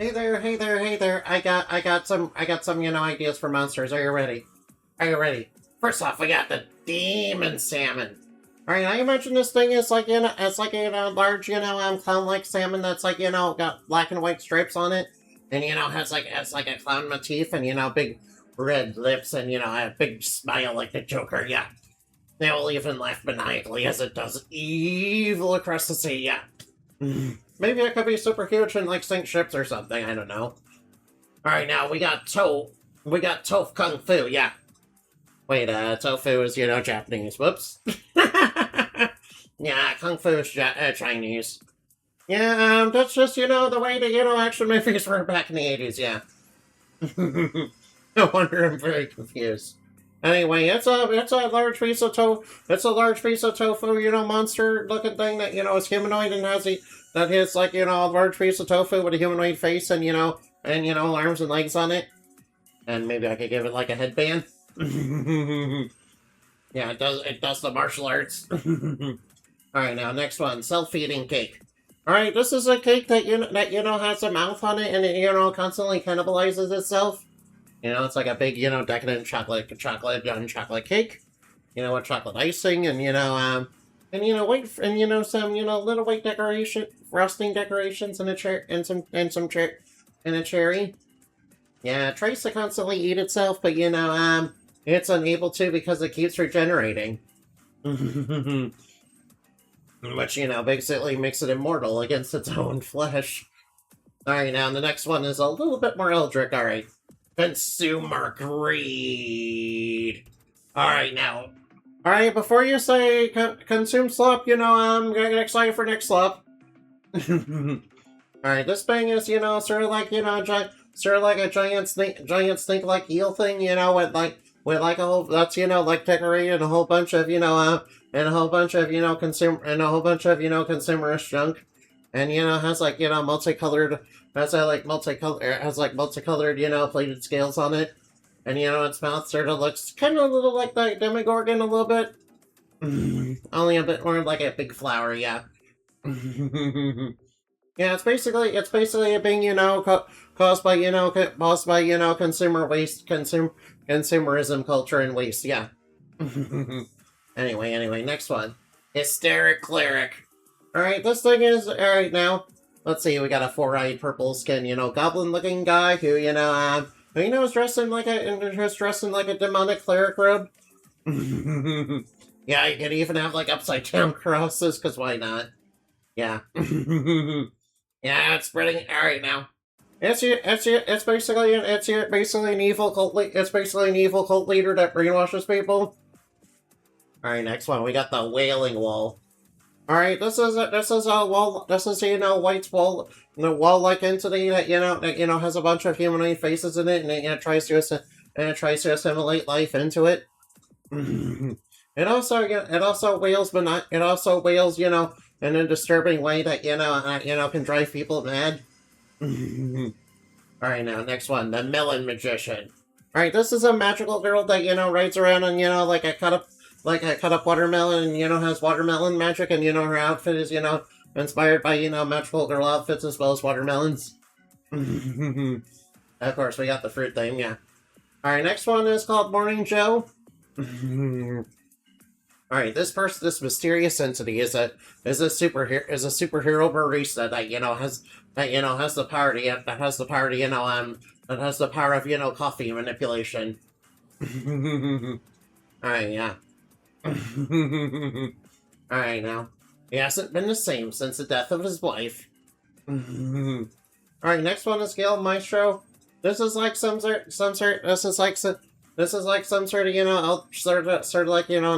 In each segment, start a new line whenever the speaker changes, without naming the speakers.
Hey there, hey there, hey there. I got some, ideas for monsters. Are you ready? Are you ready? First off, we got the demon salmon. All right, I imagine this thing is like, it's like a large, clown-like salmon that's like, got black and white stripes on it, and has like a clown motif, and big red lips, and a big smile like the Joker. Yeah, they will even laugh maniacally as it does evil across the sea. Yeah. Maybe it could be super huge and like sink ships or something. I don't know. All right, now we got Tofu Kung Fu. Yeah. Wait, tofu is Japanese. Whoops. Yeah, Kung Fu is Chinese. Yeah, that's just the way the action movies were back in the 80s. Yeah. No wonder I'm very confused. Anyway, it's a large piece of tofu. It's a large piece of tofu, monster looking thing that is humanoid and has like a large piece of tofu with a humanoid face and arms and legs on it. And maybe I could give it like a headband. Yeah, it does the martial arts. All right, now next one, self-feeding cake. All right, this is a cake that has a mouth on it and it constantly cannibalizes itself. It's like a big, decadent chocolate cake, with chocolate icing and some, little white frosting decorations and and a cherry. Yeah, it tries to constantly eat itself, but, it's unable to because it keeps regenerating. Which, basically makes it immortal against its own flesh. Alright, now the next one is a little bit more eldritch, alright. Consumer greed. Alright, now. Alright, before you say consume slop, I'm gonna get excited for next slop. Alright, this thing is, sort of like, sort of like a giant snake-like eel thing, with like a whole, that's, like decorated and a whole bunch of, and a whole bunch of, consumerist junk. And, has like, multicolored, plated scales on it. And, its mouth sort of looks kind of a little like the Demogorgon a little bit. Only a bit more like a big flower, yeah. Yeah, it's basically a being, caused by, consumer waste, consumerism culture and waste, yeah. Anyway, next one. Hysteric Cleric. Alright, this thing is, alright now, let's see, we got a four-eyed purple skin, goblin-looking guy who, is dressed in like a demonic cleric robe. Yeah, you could even have, like, upside-down crosses, because why not? Yeah. Yeah, it's spreading, alright now. It's basically an evil cult leader that brainwashes people. Alright, next one, we got the Wailing Wall. Alright, this is a wall, White's wall, the wall-like entity that, has a bunch of humanoid faces in it, and it tries to assimilate life into it. It also wails, in a disturbing way that, can drive people mad. Alright, now, next one, the Melon Magician. Alright, this is a magical girl that, rides around on, like a cut up watermelon and, has watermelon magic, and, her outfit is, inspired by, magical girl outfits as well as watermelons. Of course, we got the fruit thing, yeah. Alright, next one is called Morning Joe. Alright, this mysterious entity is a superhero barista that, has the power of, coffee manipulation. Alright, yeah. Alright, now. He hasn't been the same since the death of his wife. Alright, next one is Gale Maestro. This is like some sort of, an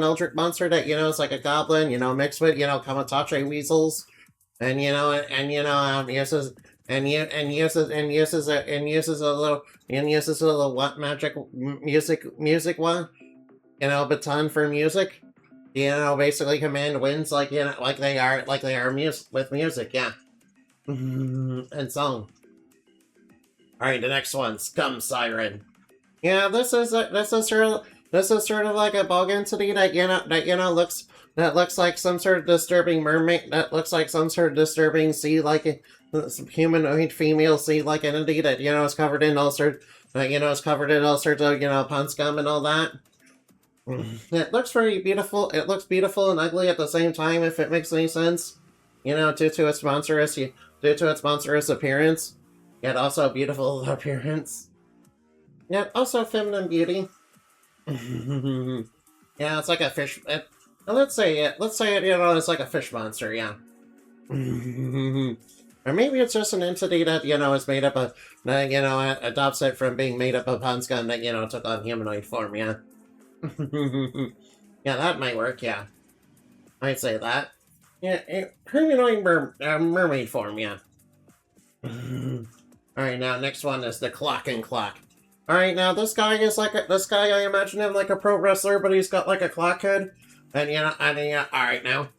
eldritch monster that, is like a goblin, mixed with, Kamatache weasels. And, uses a little what magic music one? Baton for music. Basically command winds like they are with music, yeah. And song. Alright, the next one, Scum Siren. Yeah, this is sort of like a bog entity that that looks like some sort of disturbing mermaid. That looks like some sort of disturbing sea like some humanoid female sea like entity that is covered in all sorts. Is covered in all sorts of pond scum and all that. It looks very beautiful. It looks beautiful and ugly at the same time, if it makes any sense. Due to its monstrous appearance, yet also beautiful appearance. Yet also feminine beauty. Yeah, it's like a fish. Let's say it. It's like a fish monster. Yeah. Or maybe it's just an entity that is made up of, adopts it from being made up of pond scum that took on humanoid form. Yeah. Yeah, that might work. Yeah, I'd say that. Yeah, humanoid mermaid form. Yeah. All right, now next one is the Clock and Clock. All right, now this guy I imagine him like a pro wrestler, but he's got like a clock head, and all right now.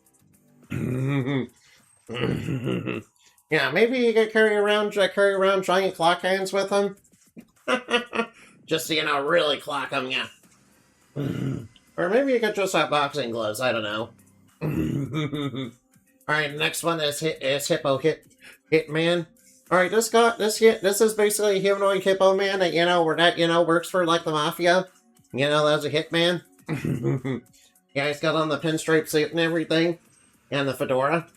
Yeah, maybe you could carry around giant clock hands with him, just to, really clock him. Yeah. Or maybe you could just have boxing gloves. I don't know. All right, next one is Hippo Hitman. All right, this is basically a humanoid hippo man that works for like the mafia. That's a hitman. Yeah, he's got on the pinstripe suit and everything, and the fedora,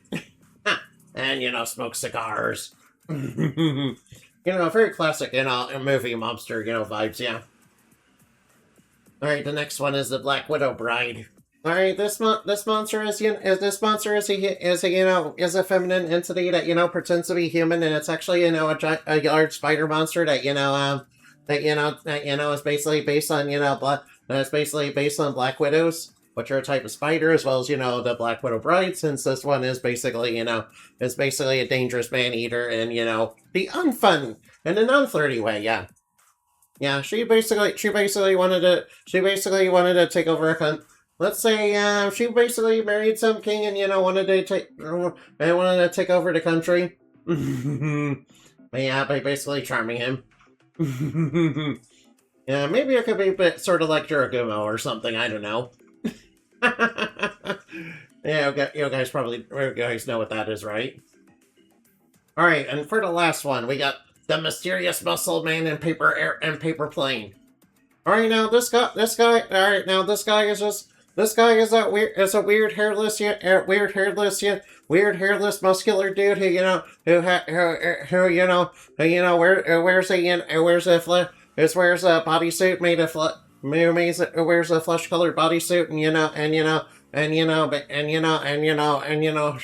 and smokes cigars. Very classic movie mobster vibes. Yeah. All right, the next one is the Black Widow Bride. All right, this monster is a feminine entity that pretends to be human, and it's actually a large spider monster that is basically based on Black Widows, which are a type of spider, as well as the Black Widow Bride, since this one is basically a dangerous man eater and the unfun in an unflirty way. Yeah. Yeah, she basically wanted to take over a let's say she basically married some king and wanted to take over the country. Yeah, by basically charming him. Yeah, maybe it could be a bit sort of like Jiragumo or something. I don't know. Yeah, you guys know what that is, right? All right, and for the last one, we got the mysterious muscle man in paper plane. All right, now this guy is a weird hairless muscular dude who wears a bodysuit made of wears a flesh colored bodysuit and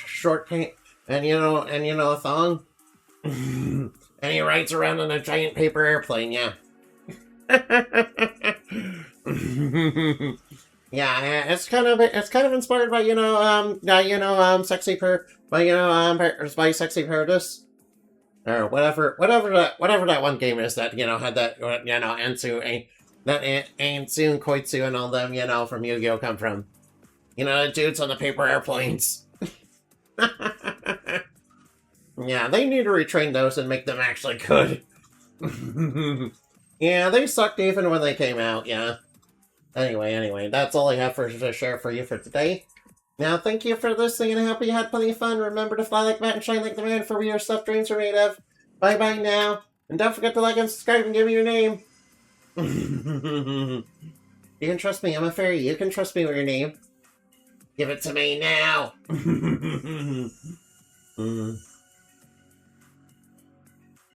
short pants and a thong. And he rides around in a giant paper airplane, yeah. Yeah, it's kind of inspired by Sexy Paradise or whatever that one game is that had that Ansu and Koitsu and all them from Yu-Gi-Oh come from. The dudes on the paper airplanes. Yeah, they need to retrain those and make them actually good. Yeah, they sucked even when they came out, yeah. Anyway, that's all I have to share for you for today. Now, thank you for listening, and I hope you had plenty of fun. Remember to fly like Matt and shine like the man for what your stuffed dreams are made of. Bye-bye now. And don't forget to like and subscribe and give me your name. You can trust me, I'm a fairy. You can trust me with your name. Give it to me now.